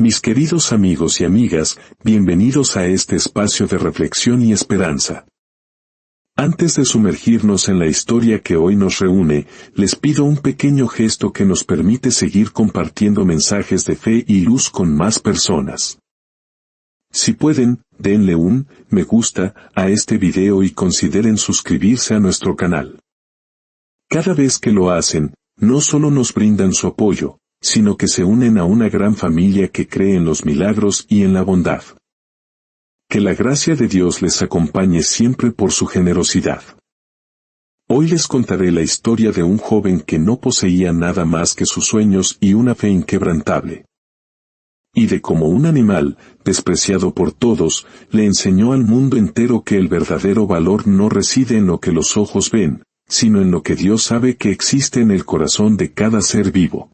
Mis queridos amigos y amigas, bienvenidos a este espacio de reflexión y esperanza. Antes de sumergirnos en la historia que hoy nos reúne, les pido un pequeño gesto que nos permite seguir compartiendo mensajes de fe y luz con más personas. Si pueden, denle un me gusta a este video y consideren suscribirse a nuestro canal. Cada vez que lo hacen, no solo nos brindan su apoyo, sino que se unen a una gran familia que cree en los milagros y en la bondad. Que la gracia de Dios les acompañe siempre por su generosidad. Hoy les contaré la historia de un joven que no poseía nada más que sus sueños y una fe inquebrantable. Y de cómo un animal, despreciado por todos, le enseñó al mundo entero que el verdadero valor no reside en lo que los ojos ven, sino en lo que Dios sabe que existe en el corazón de cada ser vivo.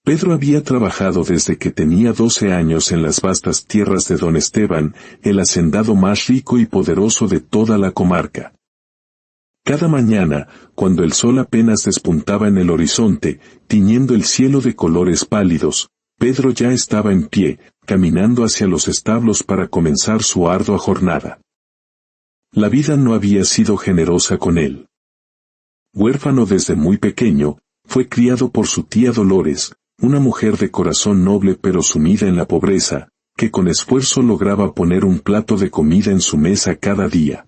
Pedro había trabajado desde que tenía 12 años en las vastas tierras de Don Esteban, el hacendado más rico y poderoso de toda la comarca. Cada mañana, cuando el sol apenas despuntaba en el horizonte, tiñendo el cielo de colores pálidos, Pedro ya estaba en pie, caminando hacia los establos para comenzar su ardua jornada. La vida no había sido generosa con él. Huérfano desde muy pequeño, fue criado por su tía Dolores, una mujer de corazón noble pero sumida en la pobreza, que con esfuerzo lograba poner un plato de comida en su mesa cada día.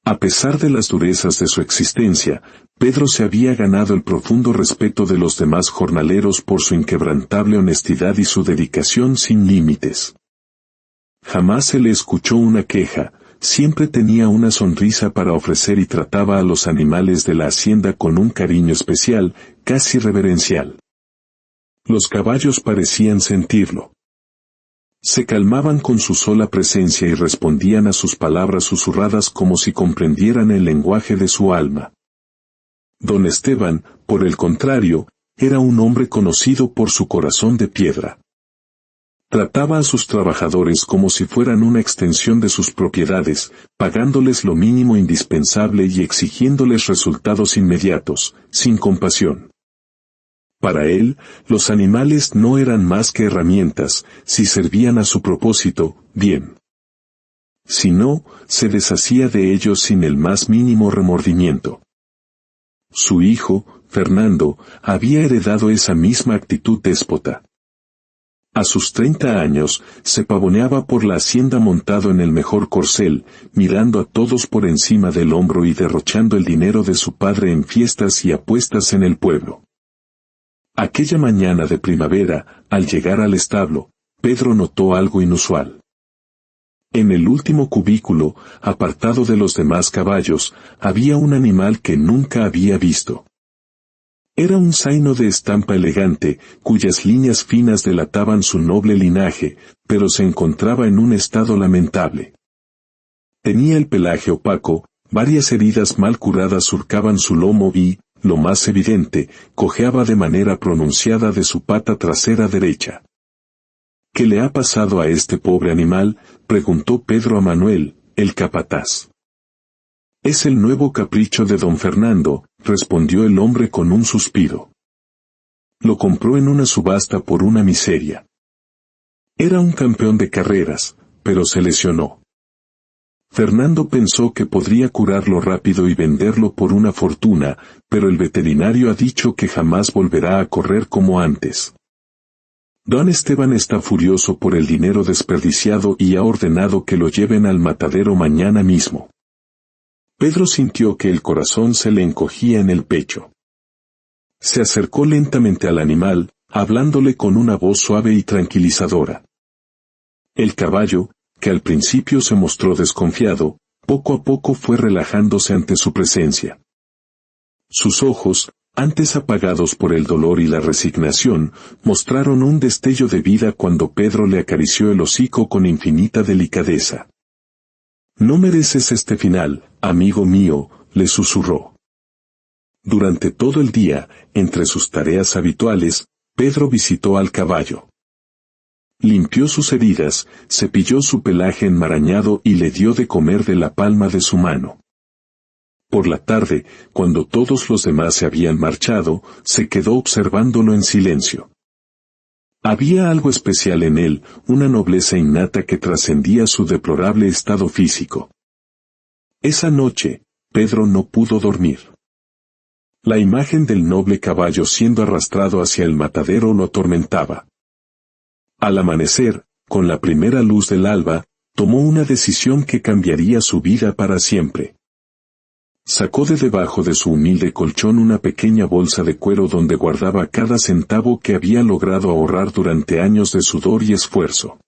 A pesar de las durezas de su existencia, Pedro se había ganado el profundo respeto de los demás jornaleros por su inquebrantable honestidad y su dedicación sin límites. Jamás se le escuchó una queja, siempre tenía una sonrisa para ofrecer y trataba a los animales de la hacienda con un cariño especial, casi reverencial. Los caballos parecían sentirlo. Se calmaban con su sola presencia y respondían a sus palabras susurradas como si comprendieran el lenguaje de su alma. Don Esteban, por el contrario, era un hombre conocido por su corazón de piedra. Trataba a sus trabajadores como si fueran una extensión de sus propiedades, pagándoles lo mínimo indispensable y exigiéndoles resultados inmediatos, sin compasión. Para él, los animales no eran más que herramientas, si servían a su propósito, bien. Si no, se deshacía de ellos sin el más mínimo remordimiento. Su hijo, Fernando, había heredado esa misma actitud déspota. A sus 30 años, se pavoneaba por la hacienda montado en el mejor corcel, mirando a todos por encima del hombro y derrochando el dinero de su padre en fiestas y apuestas en el pueblo. Aquella mañana de primavera, al llegar al establo, Pedro notó algo inusual. En el último cubículo, apartado de los demás caballos, había un animal que nunca había visto. Era un zaino de estampa elegante, cuyas líneas finas delataban su noble linaje, pero se encontraba en un estado lamentable. Tenía el pelaje opaco, varias heridas mal curadas surcaban su lomo y, lo más evidente, cojeaba de manera pronunciada de su pata trasera derecha. ¿Qué le ha pasado a este pobre animal?, preguntó Pedro a Manuel, el capataz. Es el nuevo capricho de don Fernando, respondió el hombre con un suspiro. Lo compró en una subasta por una miseria. Era un campeón de carreras, pero se lesionó. Fernando pensó que podría curarlo rápido y venderlo por una fortuna, pero el veterinario ha dicho que jamás volverá a correr como antes. Don Esteban está furioso por el dinero desperdiciado y ha ordenado que lo lleven al matadero mañana mismo. Pedro sintió que el corazón se le encogía en el pecho. Se acercó lentamente al animal, hablándole con una voz suave y tranquilizadora. El caballo, que al principio se mostró desconfiado, poco a poco fue relajándose ante su presencia. Sus ojos, antes apagados por el dolor y la resignación, mostraron un destello de vida cuando Pedro le acarició el hocico con infinita delicadeza. «No mereces este final, amigo mío», le susurró. Durante todo el día, entre sus tareas habituales, Pedro visitó al caballo. Limpió sus heridas, cepilló su pelaje enmarañado y le dio de comer de la palma de su mano. Por la tarde, cuando todos los demás se habían marchado, se quedó observándolo en silencio. Había algo especial en él, una nobleza innata que trascendía su deplorable estado físico. Esa noche, Pedro no pudo dormir. La imagen del noble caballo siendo arrastrado hacia el matadero lo atormentaba. Al amanecer, con la primera luz del alba, tomó una decisión que cambiaría su vida para siempre. Sacó de debajo de su humilde colchón una pequeña bolsa de cuero donde guardaba cada centavo que había logrado ahorrar durante años de sudor y esfuerzo.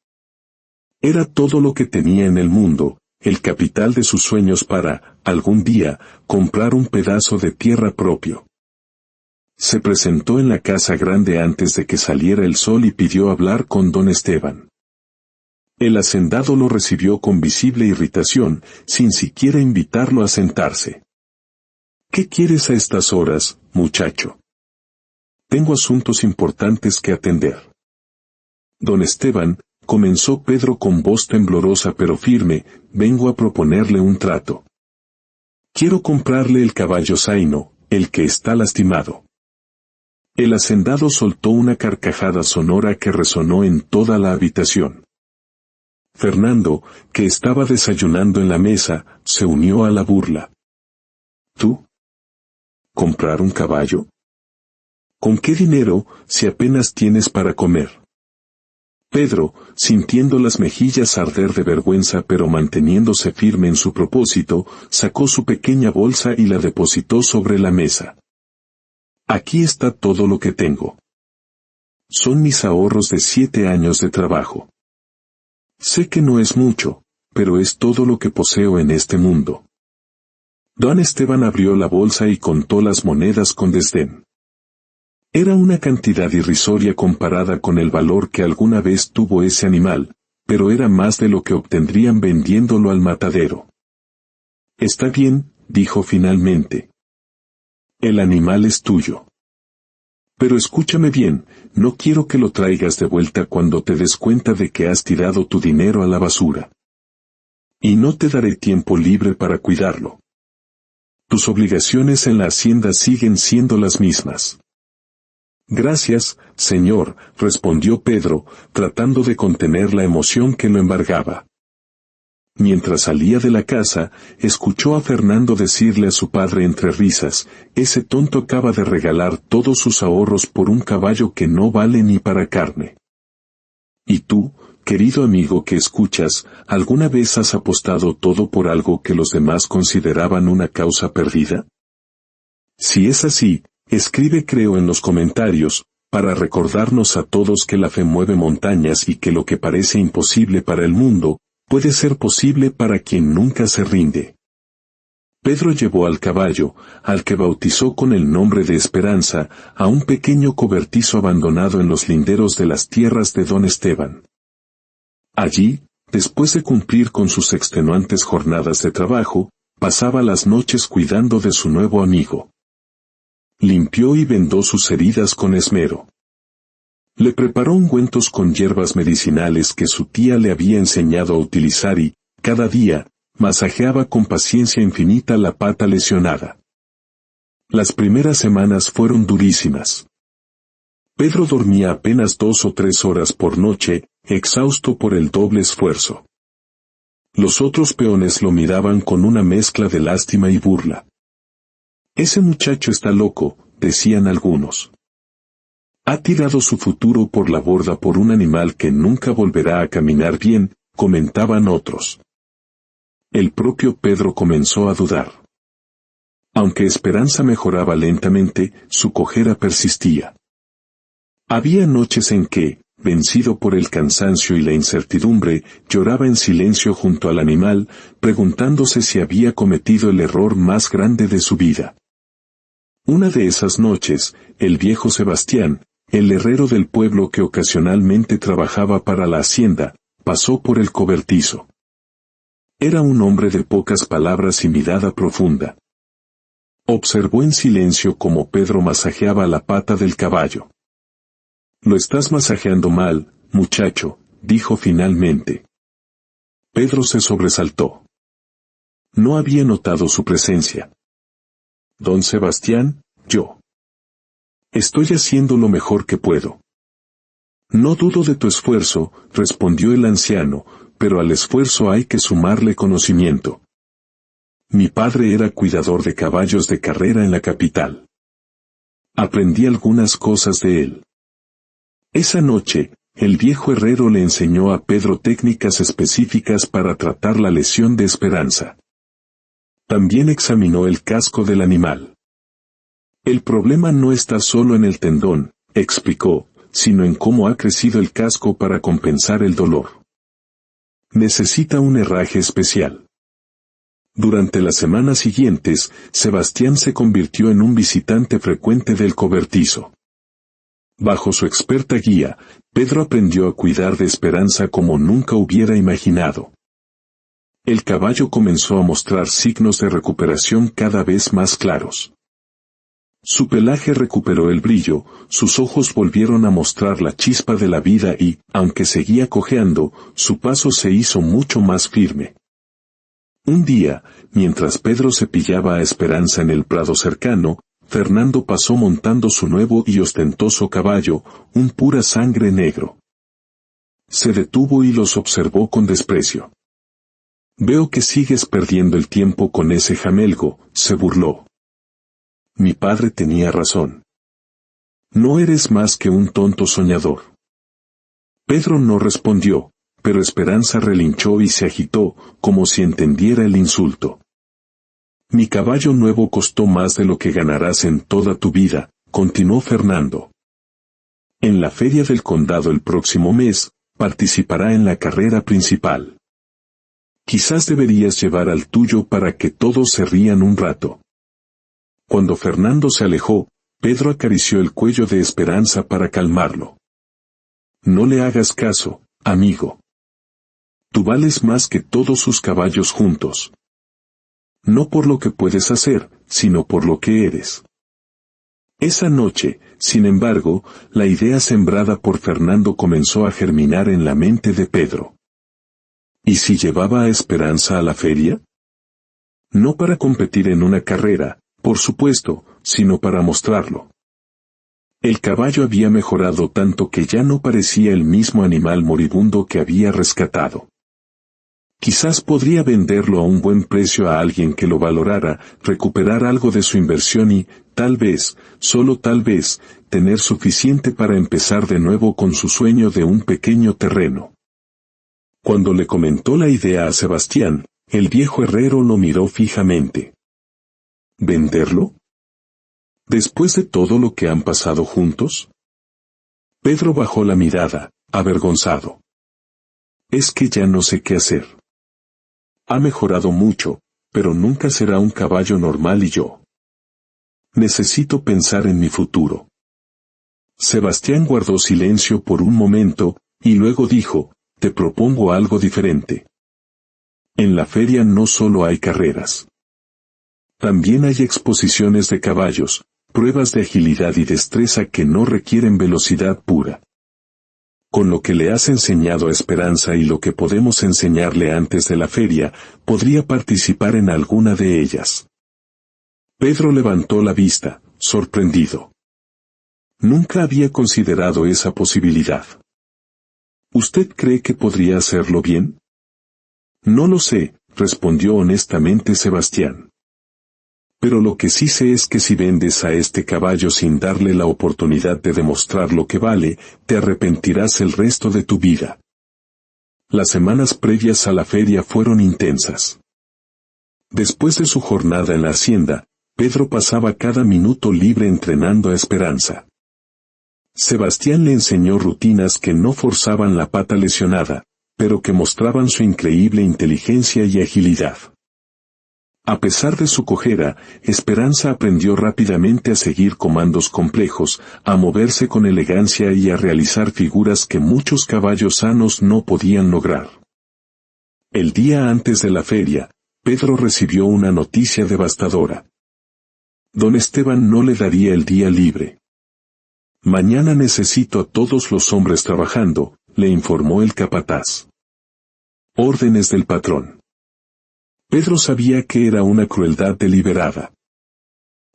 Era todo lo que tenía en el mundo, el capital de sus sueños para, algún día, comprar un pedazo de tierra propio. Se presentó en la casa grande antes de que saliera el sol y pidió hablar con don Esteban. El hacendado lo recibió con visible irritación, sin siquiera invitarlo a sentarse. ¿Qué quieres a estas horas, muchacho? Tengo asuntos importantes que atender. Don Esteban, comenzó Pedro con voz temblorosa pero firme, vengo a proponerle un trato. Quiero comprarle el caballo Zaino, el que está lastimado. El hacendado soltó una carcajada sonora que resonó en toda la habitación. Fernando, que estaba desayunando en la mesa, se unió a la burla. ¿Tú? ¿Comprar un caballo? ¿Con qué dinero, si apenas tienes para comer? Pedro, sintiendo las mejillas arder de vergüenza pero manteniéndose firme en su propósito, sacó su pequeña bolsa y la depositó sobre la mesa. Aquí está todo lo que tengo. Son mis ahorros de 7 años de trabajo. Sé que no es mucho, pero es todo lo que poseo en este mundo. Don Esteban abrió la bolsa y contó las monedas con desdén. Era una cantidad irrisoria comparada con el valor que alguna vez tuvo ese animal, pero era más de lo que obtendrían vendiéndolo al matadero. Está bien, dijo finalmente. El animal es tuyo. Pero escúchame bien, no quiero que lo traigas de vuelta cuando te des cuenta de que has tirado tu dinero a la basura. Y no te daré tiempo libre para cuidarlo. Tus obligaciones en la hacienda siguen siendo las mismas. Gracias, señor, respondió Pedro, tratando de contener la emoción que lo embargaba. Mientras salía de la casa, escuchó a Fernando decirle a su padre entre risas, ese tonto acaba de regalar todos sus ahorros por un caballo que no vale ni para carne. ¿Y tú, querido amigo que escuchas, alguna vez has apostado todo por algo que los demás consideraban una causa perdida? Si es así, escribe creo en los comentarios, para recordarnos a todos que la fe mueve montañas y que lo que parece imposible para el mundo, puede ser posible para quien nunca se rinde. Pedro llevó al caballo, al que bautizó con el nombre de Esperanza, a un pequeño cobertizo abandonado en los linderos de las tierras de don Esteban. Allí, después de cumplir con sus extenuantes jornadas de trabajo, pasaba las noches cuidando de su nuevo amigo. Limpió y vendó sus heridas con esmero. Le preparó ungüentos con hierbas medicinales que su tía le había enseñado a utilizar y, cada día, masajeaba con paciencia infinita la pata lesionada. Las primeras semanas fueron durísimas. Pedro dormía apenas 2 o 3 horas por noche, exhausto por el doble esfuerzo. Los otros peones lo miraban con una mezcla de lástima y burla. Ese muchacho está loco, decían algunos. Ha tirado su futuro por la borda por un animal que nunca volverá a caminar bien, comentaban otros. El propio Pedro comenzó a dudar. Aunque Esperanza mejoraba lentamente, su cojera persistía. Había noches en que, vencido por el cansancio y la incertidumbre, lloraba en silencio junto al animal, preguntándose si había cometido el error más grande de su vida. Una de esas noches, el viejo Sebastián, el herrero del pueblo que ocasionalmente trabajaba para la hacienda, pasó por el cobertizo. Era un hombre de pocas palabras y mirada profunda. Observó en silencio cómo Pedro masajeaba la pata del caballo. «Lo estás masajeando mal, muchacho», dijo finalmente. Pedro se sobresaltó. No había notado su presencia. «Don Sebastián, yo. Estoy haciendo lo mejor que puedo». No dudo de tu esfuerzo, respondió el anciano, pero al esfuerzo hay que sumarle conocimiento. Mi padre era cuidador de caballos de carrera en la capital. Aprendí algunas cosas de él. Esa noche, el viejo herrero le enseñó a Pedro técnicas específicas para tratar la lesión de Esperanza. También examinó el casco del animal. El problema no está solo en el tendón, explicó, sino en cómo ha crecido el casco para compensar el dolor. Necesita un herraje especial. Durante las semanas siguientes, Sebastián se convirtió en un visitante frecuente del cobertizo. Bajo su experta guía, Pedro aprendió a cuidar de Esperanza como nunca hubiera imaginado. El caballo comenzó a mostrar signos de recuperación cada vez más claros. Su pelaje recuperó el brillo, sus ojos volvieron a mostrar la chispa de la vida y, aunque seguía cojeando, su paso se hizo mucho más firme. Un día, mientras Pedro cepillaba a Esperanza en el prado cercano, Fernando pasó montando su nuevo y ostentoso caballo, un pura sangre negro. Se detuvo y los observó con desprecio. Veo que sigues perdiendo el tiempo con ese jamelgo, se burló. Mi padre tenía razón. No eres más que un tonto soñador. Pedro no respondió, pero Esperanza relinchó y se agitó, como si entendiera el insulto. Mi caballo nuevo costó más de lo que ganarás en toda tu vida, continuó Fernando. En la feria del condado el próximo mes, participará en la carrera principal. Quizás deberías llevar al tuyo para que todos se rían un rato. Cuando Fernando se alejó, Pedro acarició el cuello de Esperanza para calmarlo. No le hagas caso, amigo. Tú vales más que todos sus caballos juntos. No por lo que puedes hacer, sino por lo que eres. Esa noche, sin embargo, la idea sembrada por Fernando comenzó a germinar en la mente de Pedro. ¿Y si llevaba a Esperanza a la feria? No para competir en una carrera, por supuesto, sino para mostrarlo. El caballo había mejorado tanto que ya no parecía el mismo animal moribundo que había rescatado. Quizás podría venderlo a un buen precio a alguien que lo valorara, recuperar algo de su inversión y, tal vez, solo tal vez, tener suficiente para empezar de nuevo con su sueño de un pequeño terreno. Cuando le comentó la idea a Sebastián, el viejo herrero lo miró fijamente. ¿Venderlo? ¿Después de todo lo que han pasado juntos? Pedro bajó la mirada, avergonzado. Es que ya no sé qué hacer. Ha mejorado mucho, pero nunca será un caballo normal y yo. Necesito pensar en mi futuro. Sebastián guardó silencio por un momento, y luego dijo, te propongo algo diferente. En la feria no solo hay carreras. También hay exposiciones de caballos, pruebas de agilidad y destreza que no requieren velocidad pura. Con lo que le has enseñado a Esperanza y lo que podemos enseñarle antes de la feria, podría participar en alguna de ellas. Pedro levantó la vista, sorprendido. Nunca había considerado esa posibilidad. ¿Usted cree que podría hacerlo bien? No lo sé, respondió honestamente Sebastián. Pero lo que sí sé es que si vendes a este caballo sin darle la oportunidad de demostrar lo que vale, te arrepentirás el resto de tu vida. Las semanas previas a la feria fueron intensas. Después de su jornada en la hacienda, Pedro pasaba cada minuto libre entrenando a Esperanza. Sebastián le enseñó rutinas que no forzaban la pata lesionada, pero que mostraban su increíble inteligencia y agilidad. A pesar de su cojera, Esperanza aprendió rápidamente a seguir comandos complejos, a moverse con elegancia y a realizar figuras que muchos caballos sanos no podían lograr. El día antes de la feria, Pedro recibió una noticia devastadora. Don Esteban no le daría el día libre. Mañana necesito a todos los hombres trabajando, le informó el capataz. Órdenes del patrón. Pedro sabía que era una crueldad deliberada.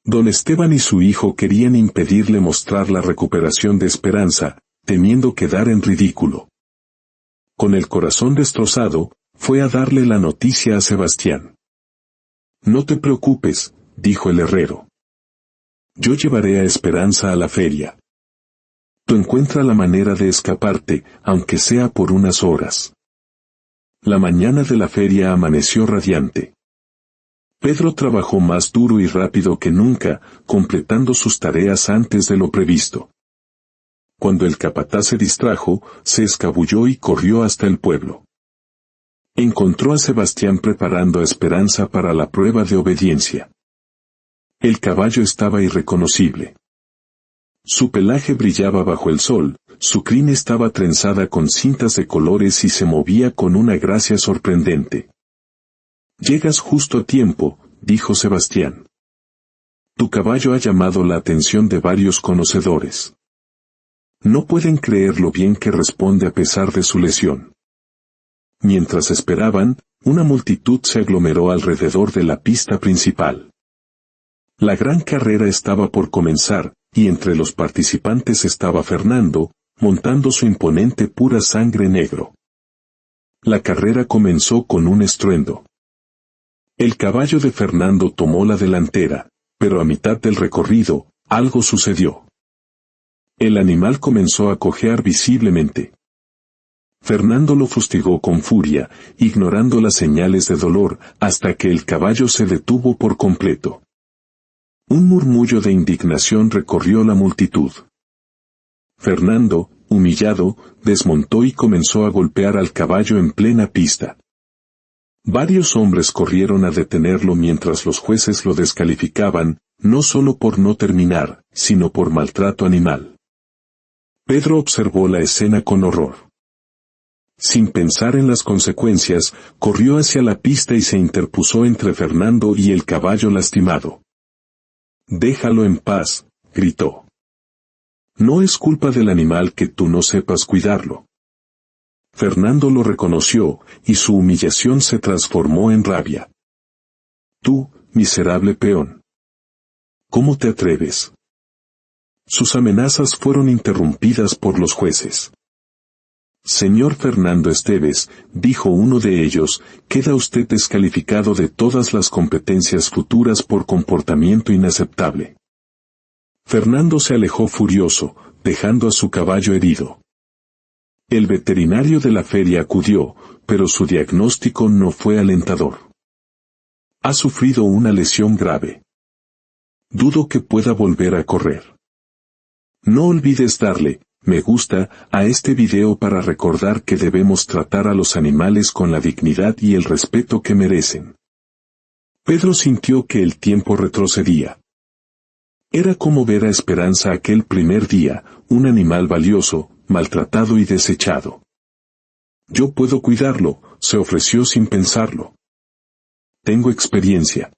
Don Esteban y su hijo querían impedirle mostrar la recuperación de Esperanza, temiendo quedar en ridículo. Con el corazón destrozado, fue a darle la noticia a Sebastián. «No te preocupes», dijo el herrero. «Yo llevaré a Esperanza a la feria. Tú encuentra la manera de escaparte, aunque sea por unas horas». La mañana de la feria amaneció radiante. Pedro trabajó más duro y rápido que nunca, completando sus tareas antes de lo previsto. Cuando el capataz se distrajo, se escabulló y corrió hasta el pueblo. Encontró a Sebastián preparando a Esperanza para la prueba de obediencia. El caballo estaba irreconocible. Su pelaje brillaba bajo el sol, su crin estaba trenzada con cintas de colores y se movía con una gracia sorprendente. «Llegas justo a tiempo», dijo Sebastián. «Tu caballo ha llamado la atención de varios conocedores. No pueden creer lo bien que responde a pesar de su lesión». Mientras esperaban, una multitud se aglomeró alrededor de la pista principal. La gran carrera estaba por comenzar, y entre los participantes estaba Fernando, montando su imponente pura sangre negro. La carrera comenzó con un estruendo. El caballo de Fernando tomó la delantera, pero a mitad del recorrido, algo sucedió. El animal comenzó a cojear visiblemente. Fernando lo fustigó con furia, ignorando las señales de dolor, hasta que el caballo se detuvo por completo. Un murmullo de indignación recorrió la multitud. Fernando, humillado, desmontó y comenzó a golpear al caballo en plena pista. Varios hombres corrieron a detenerlo mientras los jueces lo descalificaban, no solo por no terminar, sino por maltrato animal. Pedro observó la escena con horror. Sin pensar en las consecuencias, corrió hacia la pista y se interpuso entre Fernando y el caballo lastimado. «Déjalo en paz», gritó. «No es culpa del animal que tú no sepas cuidarlo». Fernando lo reconoció, y su humillación se transformó en rabia. «Tú, miserable peón. ¿Cómo te atreves?». Sus amenazas fueron interrumpidas por los jueces. «Señor Fernando Esteves», dijo uno de ellos, «queda usted descalificado de todas las competencias futuras por comportamiento inaceptable». Fernando se alejó furioso, dejando a su caballo herido. El veterinario de la feria acudió, pero su diagnóstico no fue alentador. «Ha sufrido una lesión grave. Dudo que pueda volver a correr. No olvides darle me gusta a este video para recordar que debemos tratar a los animales con la dignidad y el respeto que merecen». Pedro sintió que el tiempo retrocedía. Era como ver a Esperanza aquel primer día, un animal valioso, maltratado y desechado. «Yo puedo cuidarlo», se ofreció sin pensarlo. «Tengo experiencia».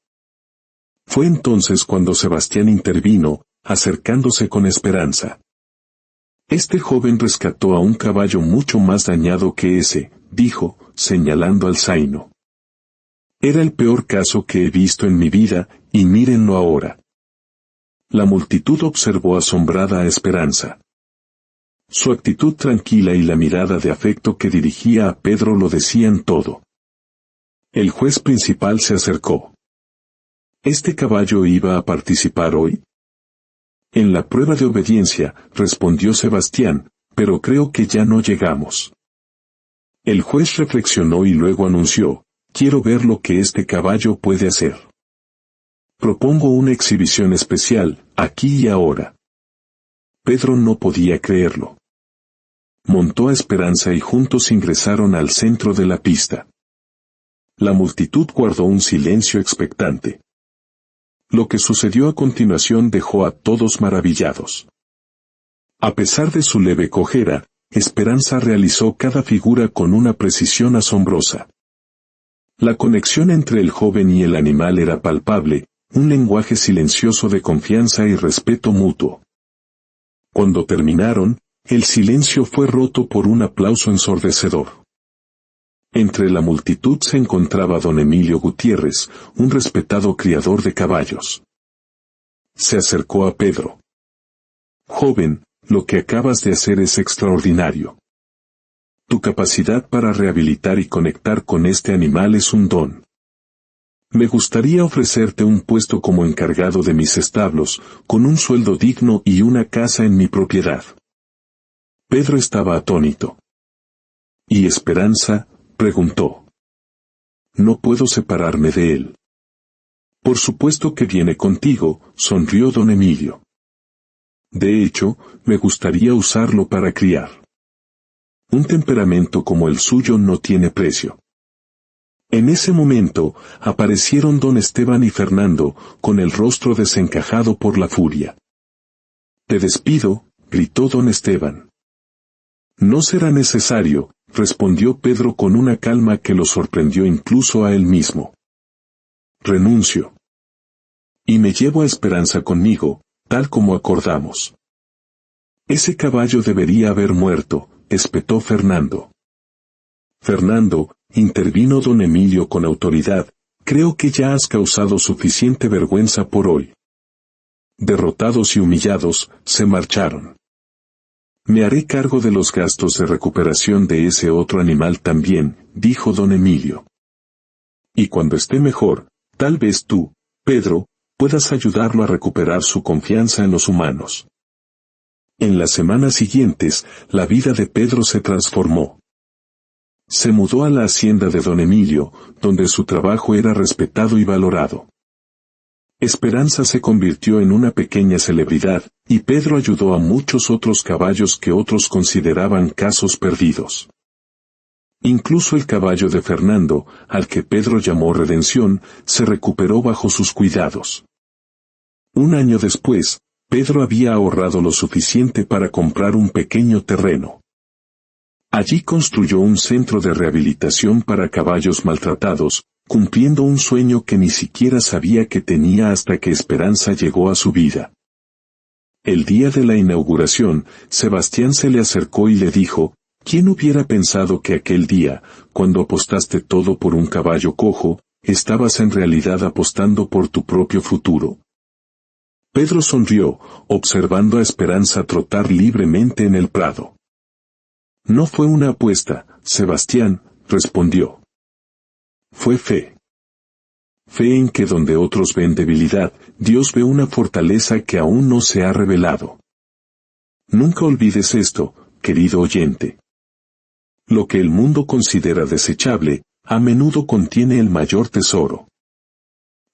Fue entonces cuando Sebastián intervino, acercándose con Esperanza. «Este joven rescató a un caballo mucho más dañado que ese», dijo, señalando al zaino. «Era el peor caso que he visto en mi vida, y mírenlo ahora». La multitud observó asombrada a Esperanza. Su actitud tranquila y la mirada de afecto que dirigía a Pedro lo decían todo. El juez principal se acercó. ¿Este caballo iba a participar hoy? «En la prueba de obediencia», respondió Sebastián, «pero creo que ya no llegamos». El juez reflexionó y luego anunció, «Quiero ver lo que este caballo puede hacer. Propongo una exhibición especial, aquí y ahora». Pedro no podía creerlo. Montó a Esperanza y juntos ingresaron al centro de la pista. La multitud guardó un silencio expectante. Lo que sucedió a continuación dejó a todos maravillados. A pesar de su leve cojera, Esperanza realizó cada figura con una precisión asombrosa. La conexión entre el joven y el animal era palpable, un lenguaje silencioso de confianza y respeto mutuo. Cuando terminaron, el silencio fue roto por un aplauso ensordecedor. Entre la multitud se encontraba don Emilio Gutiérrez, un respetado criador de caballos. Se acercó a Pedro. «Joven», lo que acabas de hacer es extraordinario. Tu capacidad para rehabilitar y conectar con este animal es un don. Me gustaría ofrecerte un puesto como encargado de mis establos, con un sueldo digno y una casa en mi propiedad. Pedro estaba atónito. ¿Y Esperanza?, preguntó. No puedo separarme de él. Por supuesto que viene contigo, sonrió don Emilio. De hecho, me gustaría usarlo para criar. Un temperamento como el suyo no tiene precio. En ese momento, aparecieron don Esteban y Fernando, con el rostro desencajado por la furia. Te despido, gritó don Esteban. No será necesario, respondió Pedro con una calma que lo sorprendió incluso a él mismo. Renuncio. Y me llevo a Esperanza conmigo, tal como acordamos. Ese caballo debería haber muerto, espetó Fernando. Fernando, intervino don Emilio con autoridad, creo que ya has causado suficiente vergüenza por hoy. Derrotados y humillados, se marcharon. Me haré cargo de los gastos de recuperación de ese otro animal también, dijo don Emilio. Y cuando esté mejor, tal vez tú, Pedro, puedas ayudarlo a recuperar su confianza en los humanos. En las semanas siguientes, la vida de Pedro se transformó. Se mudó a la hacienda de don Emilio, donde su trabajo era respetado y valorado. Esperanza se convirtió en una pequeña celebridad, y Pedro ayudó a muchos otros caballos que otros consideraban casos perdidos. Incluso el caballo de Fernando, al que Pedro llamó Redención, se recuperó bajo sus cuidados. Un año después, Pedro había ahorrado lo suficiente para comprar un pequeño terreno. Allí construyó un centro de rehabilitación para caballos maltratados, cumpliendo un sueño que ni siquiera sabía que tenía hasta que Esperanza llegó a su vida. El día de la inauguración, Sebastián se le acercó y le dijo, ¿quién hubiera pensado que aquel día, cuando apostaste todo por un caballo cojo, estabas en realidad apostando por tu propio futuro? Pedro sonrió, observando a Esperanza trotar libremente en el prado. No fue una apuesta, Sebastián, respondió. Fue fe. Fe en que donde otros ven debilidad, Dios ve una fortaleza que aún no se ha revelado. Nunca olvides esto, querido oyente. Lo que el mundo considera desechable, a menudo contiene el mayor tesoro.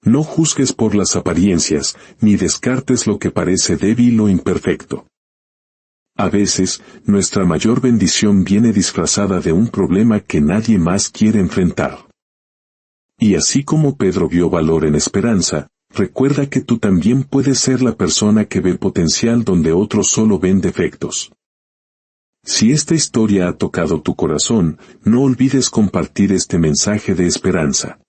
No juzgues por las apariencias, ni descartes lo que parece débil o imperfecto. A veces, nuestra mayor bendición viene disfrazada de un problema que nadie más quiere enfrentar. Y así como Pedro vio valor en Esperanza, recuerda que tú también puedes ser la persona que ve potencial donde otros solo ven defectos. Si esta historia ha tocado tu corazón, no olvides compartir este mensaje de esperanza.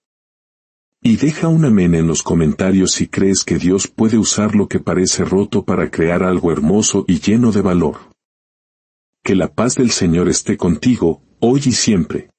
Y deja un amén en los comentarios si crees que Dios puede usar lo que parece roto para crear algo hermoso y lleno de valor. Que la paz del Señor esté contigo, hoy y siempre.